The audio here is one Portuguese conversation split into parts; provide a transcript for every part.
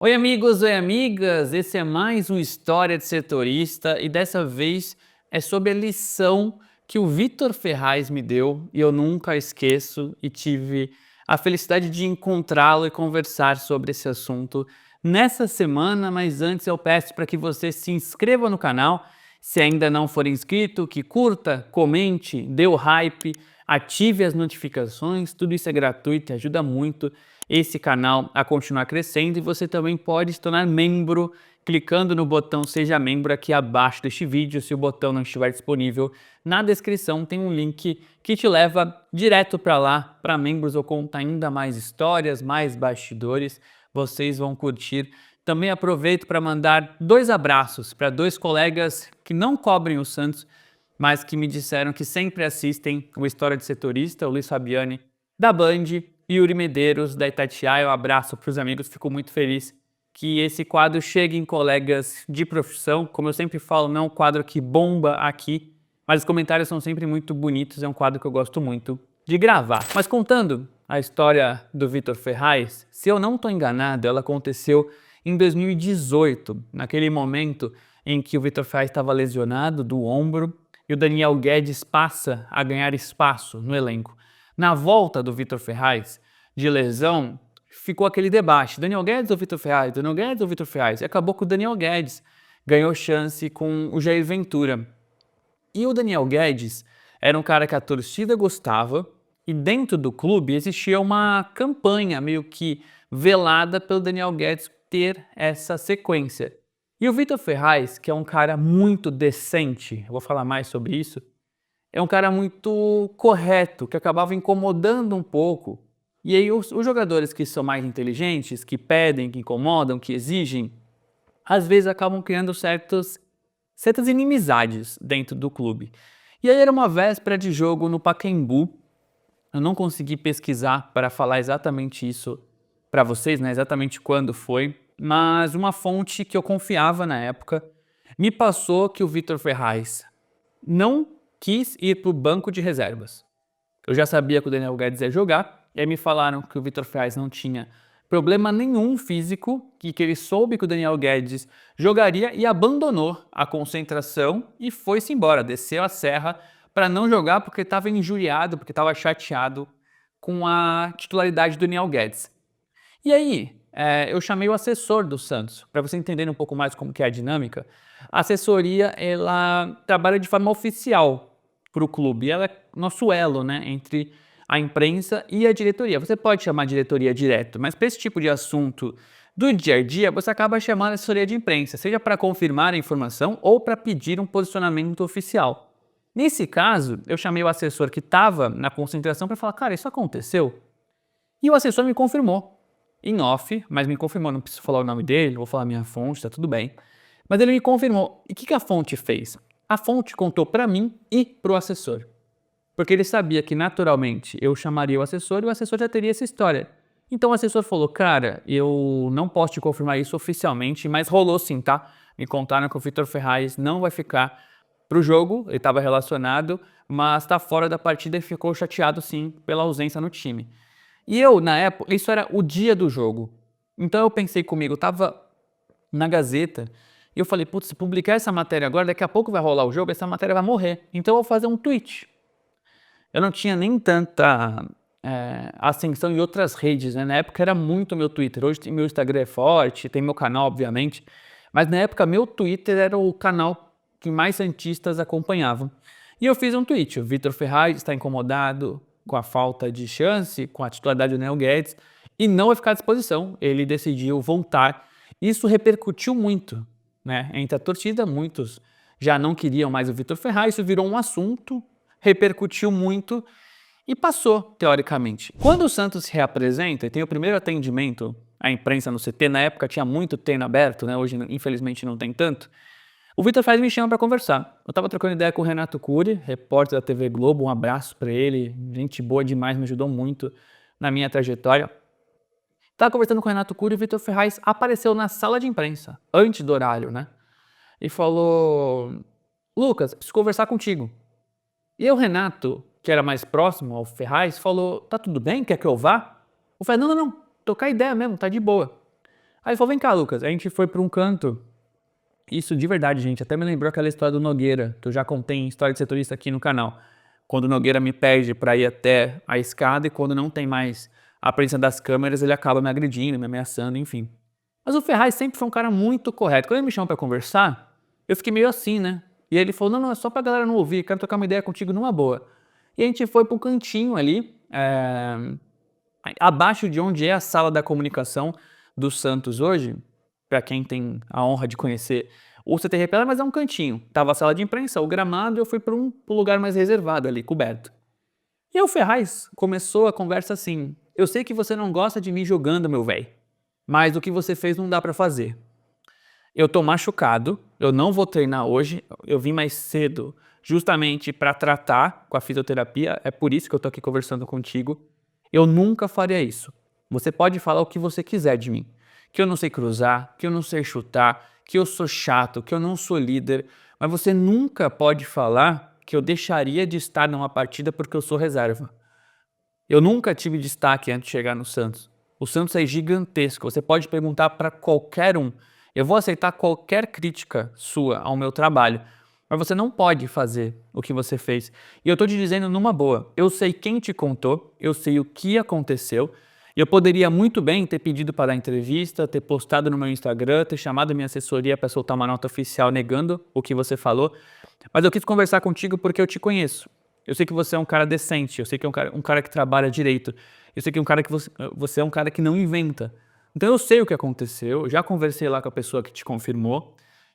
Oi amigos, oi amigas, esse é mais um História de Setorista e dessa vez é sobre a lição que o Vitor Ferraz me deu e eu nunca esqueço e tive a felicidade de encontrá-lo e conversar sobre esse assunto nessa semana, mas antes eu peço para que você se inscreva no canal, se ainda não for inscrito, que curta, comente, dê o hype, ative as notificações, tudo isso é gratuito e ajuda muito esse canal a continuar crescendo e você também pode se tornar membro clicando no botão Seja Membro aqui abaixo deste vídeo. Se o botão não estiver disponível, na descrição tem um link que te leva direto para lá, para membros. Eu conto ainda mais histórias, mais bastidores, vocês vão curtir. Também aproveito para mandar dois abraços para dois colegas que não cobrem o Santos, mas que me disseram que sempre assistem o História de Setorista, o Luiz Fabiani da Band e Yuri Medeiros da Itatiaia. Um abraço para os amigos, fico muito feliz que esse quadro chegue em colegas de profissão. Como eu sempre falo, não é um quadro que bomba aqui, mas os comentários são sempre muito bonitos, é um quadro que eu gosto muito de gravar. Mas contando a história do Vitor Ferraz, se eu não estou enganado, ela aconteceu em 2018, naquele momento em que o Vitor Ferraz estava lesionado do ombro e o Daniel Guedes passa a ganhar espaço no elenco. Na volta do Vitor Ferraz de lesão, ficou aquele debate, Daniel Guedes ou Vitor Ferraz, Daniel Guedes ou Vitor Ferraz, e acabou que o Daniel Guedes ganhou chance com o Jair Ventura. E o Daniel Guedes era um cara que a torcida gostava e dentro do clube existia uma campanha meio que velada pelo Daniel Guedes ter essa sequência. E o Vitor Ferraz, que é um cara muito decente, eu vou falar mais sobre isso, é um cara muito correto, que acabava incomodando um pouco. E aí os jogadores que são mais inteligentes, que pedem, que incomodam, que exigem, às vezes acabam criando certas inimizades dentro do clube. E aí era uma véspera de jogo no Pacaembu. Eu não consegui pesquisar para falar exatamente isso para vocês, né, exatamente quando foi, mas uma fonte que eu confiava na época me passou que o Vitor Ferraz não quis ir para o banco de reservas. Eu já sabia que o Daniel Guedes ia jogar, e aí me falaram que o Vitor Ferraz não tinha problema nenhum físico, que ele soube que o Daniel Guedes jogaria e abandonou a concentração e foi-se embora, desceu a serra para não jogar porque estava injuriado, porque estava chateado com a titularidade do Daniel Guedes. E aí, eu chamei o assessor do Santos, para você entender um pouco mais como que é a dinâmica. A assessoria, ela trabalha de forma oficial para o clube, ela é nosso elo, né, entre a imprensa e a diretoria. Você pode chamar a diretoria direto, mas para esse tipo de assunto do dia a dia, você acaba chamando a assessoria de imprensa, seja para confirmar a informação ou para pedir um posicionamento oficial. Nesse caso, eu chamei o assessor que estava na concentração para falar, cara, isso aconteceu? E o assessor me confirmou em off, mas me confirmou, não preciso falar o nome dele, vou falar a minha fonte, tá tudo bem. Mas ele me confirmou. E o que a fonte fez? A fonte contou para mim e para o assessor. Porque ele sabia que naturalmente eu chamaria o assessor e o assessor já teria essa história. Então o assessor falou, cara, eu não posso te confirmar isso oficialmente, mas rolou sim, tá? Me contaram que o Vitor Ferraz não vai ficar pro jogo, ele estava relacionado, mas está fora da partida e ficou chateado sim pela ausência no time. E eu, na época, isso era o dia do jogo. Então eu pensei comigo, eu tava na Gazeta, e eu falei, putz, se publicar essa matéria agora, daqui a pouco vai rolar o jogo, essa matéria vai morrer. Então eu vou fazer um tweet. Eu não tinha nem tanta ascensão em outras redes, né? Na época era muito meu Twitter. Hoje meu Instagram é forte, tem meu canal, obviamente. Mas na época meu Twitter era o canal que mais santistas acompanhavam. E eu fiz um tweet. O Vitor Ferraz está incomodado com a falta de chance, com a titularidade do Daniel Guedes, e não vai ficar à disposição. Ele decidiu voltar. Isso repercutiu muito, né? Entre a torcida, muitos já não queriam mais o Vitor Ferraz, isso virou um assunto, repercutiu muito e passou, teoricamente. Quando o Santos se reapresenta e tem o primeiro atendimento à imprensa no CT, na época tinha muito treino aberto, né? Hoje infelizmente não tem tanto, o Vitor Ferraz me chama para conversar. Eu estava trocando ideia com o Renato Cury, repórter da TV Globo, um abraço para ele, gente boa demais, me ajudou muito na minha trajetória. Estava conversando com o Renato Cury e o Vitor Ferraz apareceu na sala de imprensa, antes do horário, né? E falou, Lucas, preciso conversar contigo. E o Renato, que era mais próximo ao Ferraz, falou, tá tudo bem, quer que eu vá? O Ferraz, não, tocar ideia mesmo, tá de boa. Aí ele falou, vem cá, Lucas. A gente foi pra um canto. Isso de verdade, gente. Até me lembrou aquela história do Nogueira, que eu já contei em História de Setorista aqui no canal. Quando o Nogueira me pede pra ir até a escada e quando não tem mais a presença das câmeras, ele acaba me agredindo, me ameaçando, enfim. Mas o Ferraz sempre foi um cara muito correto. Quando ele me chamou pra conversar, eu fiquei meio assim, né? E ele falou, não, é só pra galera não ouvir, quero trocar uma ideia contigo numa boa. E a gente foi pro cantinho ali, abaixo de onde é a sala da comunicação do Santos hoje, para quem tem a honra de conhecer o CT Pelé, mas é um cantinho. Tava a sala de imprensa, o gramado, eu fui para um lugar mais reservado ali, coberto. E aí o Ferraz começou a conversa assim, eu sei que você não gosta de mim jogando, meu velho, mas o que você fez não dá para fazer. Eu tô machucado, eu não vou treinar hoje, eu vim mais cedo justamente para tratar com a fisioterapia, é por isso que eu tô aqui conversando contigo. Eu nunca faria isso. Você pode falar o que você quiser de mim. Que eu não sei cruzar, que eu não sei chutar, que eu sou chato, que eu não sou líder, mas você nunca pode falar que eu deixaria de estar numa partida porque eu sou reserva. Eu nunca tive destaque antes de chegar no Santos. O Santos é gigantesco, você pode perguntar para qualquer um. Eu vou aceitar qualquer crítica sua ao meu trabalho, mas você não pode fazer o que você fez. E eu tô te dizendo numa boa, eu sei quem te contou, eu sei o que aconteceu, e eu poderia muito bem ter pedido para dar entrevista, ter postado no meu Instagram, ter chamado minha assessoria para soltar uma nota oficial negando o que você falou, mas eu quis conversar contigo porque eu te conheço. Eu sei que você é um cara decente, eu sei que é um cara que trabalha direito, eu sei que é um cara que você é um cara que não inventa. Então eu sei o que aconteceu, eu já conversei lá com a pessoa que te confirmou,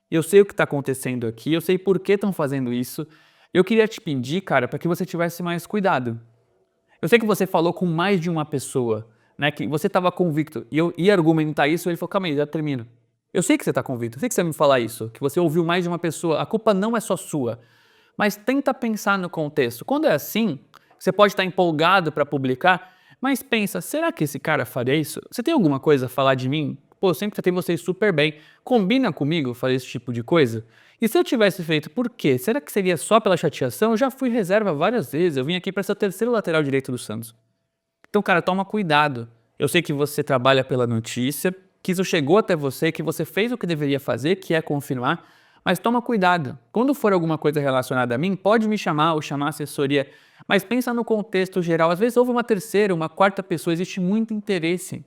eu sei o que está acontecendo aqui, eu sei por que estão fazendo isso. Eu queria te pedir, cara, para que você tivesse mais cuidado. Eu sei que você falou com mais de uma pessoa, né, que você estava convicto, e eu ia argumentar isso, e ele falou, calma aí, já termino. Eu sei que você está convicto, eu sei que você vai me falar isso, que você ouviu mais de uma pessoa, a culpa não é só sua. Mas tenta pensar no contexto. Quando é assim, você pode estar empolgado para publicar, mas pensa, será que esse cara faria isso? Você tem alguma coisa a falar de mim? Pô, eu sempre tratei vocês super bem. Combina comigo fazer esse tipo de coisa? E se eu tivesse feito, por quê? Será que seria só pela chateação? Eu já fui reserva várias vezes. Eu vim aqui para ser o terceiro lateral direito do Santos. Então, cara, toma cuidado. Eu sei que você trabalha pela notícia, que isso chegou até você, que você fez o que deveria fazer, que é confirmar, mas toma cuidado. Quando for alguma coisa relacionada a mim, pode me chamar ou chamar a assessoria, mas pensa no contexto geral. Às vezes houve uma terceira, uma quarta pessoa, existe muito interesse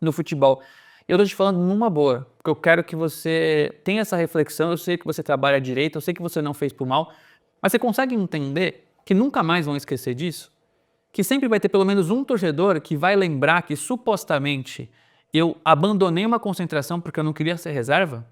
no futebol. Eu tô te falando numa boa, porque eu quero que você tenha essa reflexão. Eu sei que você trabalha direito, eu sei que você não fez por mal, mas você consegue entender que nunca mais vão esquecer disso? Que sempre vai ter pelo menos um torcedor que vai lembrar que supostamente eu abandonei uma concentração porque eu não queria ser reserva?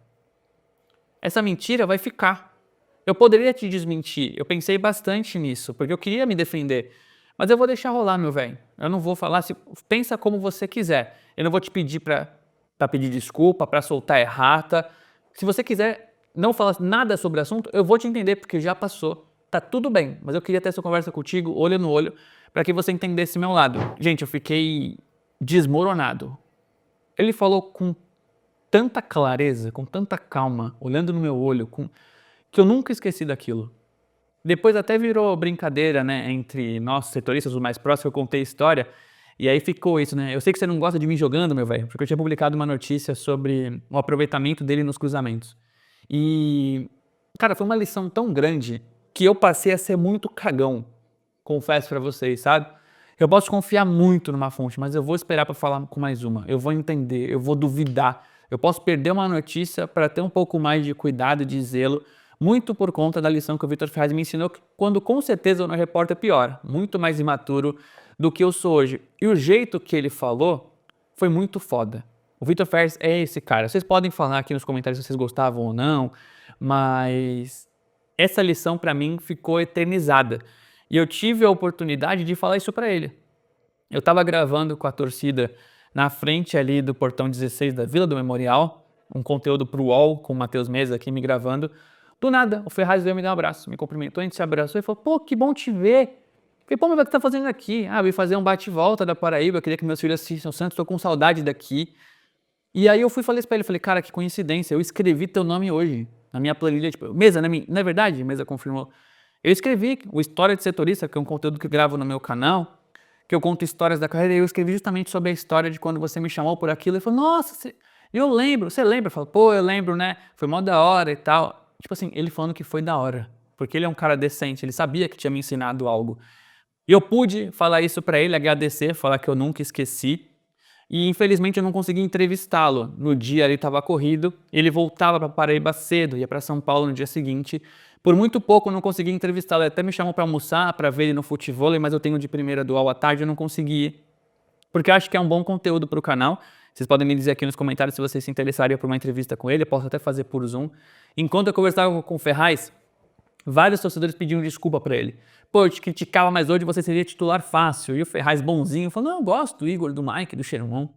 Essa mentira vai ficar. Eu poderia te desmentir, eu pensei bastante nisso, porque eu queria me defender, mas eu vou deixar rolar, meu velho. Eu não vou falar, pensa como você quiser. Eu não vou te pedir para pedir desculpa, para soltar errata. Se você quiser não falar nada sobre o assunto, eu vou te entender, porque já passou. Tá tudo bem, mas eu queria ter essa conversa contigo, olho no olho, para que você entendesse meu lado. Gente, eu fiquei desmoronado. Ele falou com tanta clareza, com tanta calma, olhando no meu olho, que eu nunca esqueci daquilo. Depois até virou brincadeira, né, entre nós setoristas, os mais próximos, eu contei a história, e aí ficou isso, né, eu sei que você não gosta de mim jogando, meu velho, porque eu tinha publicado uma notícia sobre o aproveitamento dele nos cruzamentos. E, cara, foi uma lição tão grande que eu passei a ser muito cagão, confesso pra vocês, sabe? Eu posso confiar muito numa fonte, mas eu vou esperar pra falar com mais uma, eu vou entender, eu vou duvidar, eu posso perder uma notícia para ter um pouco mais de cuidado, de zelo, muito por conta da lição que o Vitor Ferraz me ensinou, quando com certeza eu era um repórter pior, muito mais imaturo do que eu sou hoje. E o jeito que ele falou foi muito foda. O Vitor Ferraz é esse cara. Vocês podem falar aqui nos comentários se vocês gostavam ou não, mas essa lição para mim ficou eternizada. E eu tive a oportunidade de falar isso para ele. Eu estava gravando com a torcida na frente ali do portão 16 da Vila do Memorial, um conteúdo pro UOL, com o Matheus Mesa aqui me gravando. Do nada, o Ferraz veio me dar um abraço, me cumprimentou, a gente se abraçou e falou, pô, que bom te ver. Falei, pô, mas o que você tá fazendo aqui? Ah, eu vim fazer um bate-volta da Paraíba, eu queria que meus filhos assistam o Santos, tô com saudade daqui. E aí eu fui e falei isso pra ele, falei, cara, que coincidência, eu escrevi teu nome hoje, na minha planilha, tipo, Mesa, não é verdade? Mesa confirmou. Eu escrevi o História de Setorista, que é um conteúdo que eu gravo no meu canal, que eu conto histórias da carreira, e eu escrevi justamente sobre a história de quando você me chamou por aquilo, e falou, nossa, E eu lembro, você lembra? Eu falo, pô, eu lembro, né? Foi mó da hora e tal. Tipo assim, ele falando que foi da hora. Porque ele é um cara decente, ele sabia que tinha me ensinado algo. E eu pude falar isso pra ele, agradecer, falar que eu nunca esqueci. E infelizmente eu não consegui entrevistá-lo. No dia ele estava corrido, ele voltava para Paraíba cedo, ia para São Paulo no dia seguinte. Por muito pouco eu não consegui entrevistá-lo. Ele até me chamou para almoçar, para ver ele no futevôlei, mas eu tenho de primeira dual à tarde, eu não consegui ir. Porque eu acho que é um bom conteúdo para o canal. Vocês podem me dizer aqui nos comentários se vocês se interessariam por uma entrevista com ele, eu posso até fazer por Zoom. Enquanto eu conversava com o Ferraz, vários torcedores pediram desculpa para ele. Pô, eu te criticava, mas hoje você seria titular fácil. E o Ferraz bonzinho falou, não, eu gosto do Igor, do Mike, do Xermon.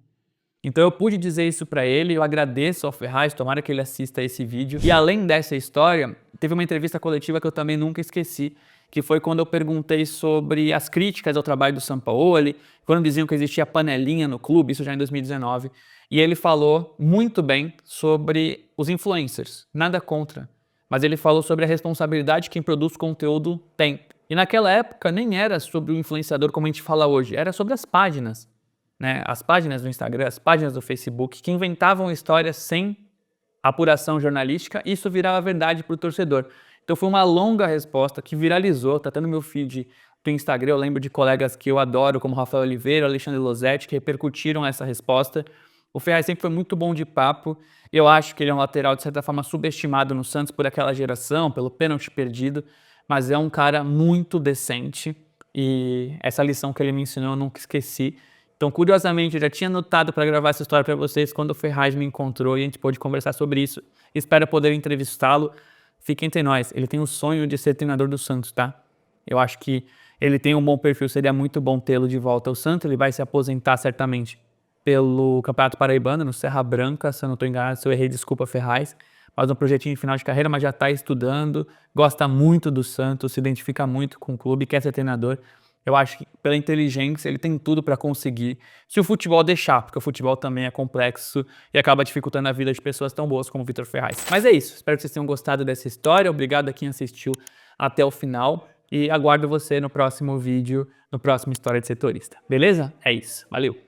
Então eu pude dizer isso para ele, eu agradeço ao Ferraz, tomara que ele assista esse vídeo. E além dessa história, teve uma entrevista coletiva que eu também nunca esqueci, que foi quando eu perguntei sobre as críticas ao trabalho do Sampaoli, quando diziam que existia panelinha no clube, isso já em 2019, e ele falou muito bem sobre os influencers, nada contra, mas ele falou sobre a responsabilidade que quem produz conteúdo tem. E naquela época nem era sobre o influenciador como a gente fala hoje, era sobre as páginas, né? As páginas do Instagram, as páginas do Facebook, que inventavam histórias sem apuração jornalística, e isso virava verdade para o torcedor. Então foi uma longa resposta que viralizou, tá até no meu feed do Instagram, eu lembro de colegas que eu adoro, como Rafael Oliveira, Alexandre Losetti, que repercutiram essa resposta. O Ferraz sempre foi muito bom de papo, eu acho que ele é um lateral de certa forma subestimado no Santos por aquela geração, pelo pênalti perdido, mas é um cara muito decente e essa lição que ele me ensinou eu nunca esqueci. Então, curiosamente, eu já tinha anotado para gravar essa história para vocês quando o Ferraz me encontrou e a gente pôde conversar sobre isso. Espero poder entrevistá-lo. Fique entre nós, ele tem o sonho de ser treinador do Santos, tá? Eu acho que ele tem um bom perfil, seria muito bom tê-lo de volta ao Santos. Ele vai se aposentar certamente pelo Campeonato Paraibano, no Serra Branca, se eu não estou enganado, se eu errei, desculpa, Ferraz. Faz um projetinho de final de carreira, mas já está estudando, gosta muito do Santos, se identifica muito com o clube, quer ser treinador. Eu acho que pela inteligência ele tem tudo para conseguir, se o futebol deixar, porque o futebol também é complexo e acaba dificultando a vida de pessoas tão boas como o Vitor Ferraz. Mas é isso, espero que vocês tenham gostado dessa história, obrigado a quem assistiu até o final e aguardo você no próximo vídeo, no próximo História de Setorista. Beleza? É isso, valeu!